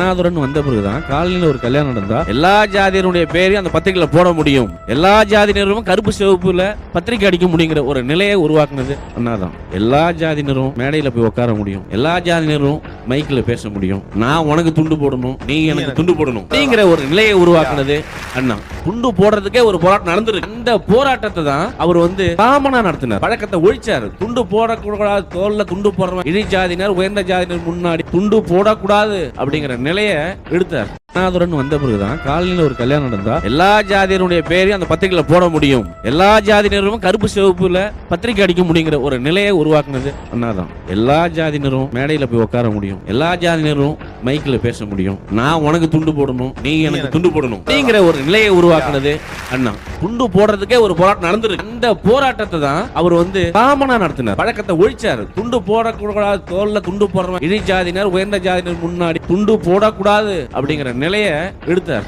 அண்ணாதுரைன்னு வந்த பிறகுதான் காலையில ஒரு கல்யாணம் நடந்தா எல்லா ஜாதியினுடைய பேரையும் அந்த பத்திரிகையில போட முடியும், எல்லா ஜாதியினரும் கருப்பு சிவப்புல பத்திரிகை அடிக்க முடியுங்கிற ஒரு நிலையை உருவாக்குனது அண்ணாதான். எல்லா ஜாதியினரும் மேடையில போய் உட்கார முடியும், எல்லா ஜாதியினரும் மைக்ல பேச முடியும், நான் உனக்கு துண்டு போடணும் நீ எனக்கு துண்டு போடணும் அப்படிங்கிற ஒரு நிலையை உருவாக்குனது அண்ணா. துண்டு போடுறதுக்கே ஒரு போராட்டம் நடந்திருக்கு. அந்த போராட்டத்தை தான் அவர் காமனா நடத்தினார், பழக்கத்தை ஒழிச்சாரு. துண்டு போடக்கூடாது, தோல்ல துண்டு போடுறவன் இழி ஜாதியினர் உயர்ந்த ஜாதியினர் முன்னாடி துண்டு போடக்கூடாது அப்படிங்கிற நிலையை எடுத்தார். அண்ணாதுரைன்னு வந்த பிறகுதான் காலையில ஒரு கல்யாணம் நடந்தா எல்லா ஜாதியினுடைய பேரையும் அந்த பத்திரிகையில போட முடியும், எல்லா ஜாதியினரும் கருப்பு சிவப்புல பத்திரிகை அடிக்க முடியுங்கிற ஒரு நிலையை உருவாக்குனது அண்ணாதான். எல்லா ஜாதியினரும் மேடையில போய் உட்கார முடியும், எல்லா ஜாதியினரும் மைக்ல பேச முடியும், நான் உனக்கு துண்டு போடணும் நீ எனக்கு துண்டு போடணும் அப்படிங்கிற ஒரு நிலையை உருவாக்குனது அண்ணா. துண்டு போடுறதுக்கே ஒரு போராட்டம் நடந்திருக்கு. அந்த போராட்டத்தை தான் அவர் காமனா நடத்தினார், பழக்கத்தை ஒழிச்சாரு. துண்டு போடக்கூடாது, தோல்ல துண்டு போடுறவன் இழி ஜாதியினர் உயர்ந்த ஜாதியினர் முன்னாடி துண்டு போடக்கூடாது அப்படிங்கிற நிலையை எடுத்தார்.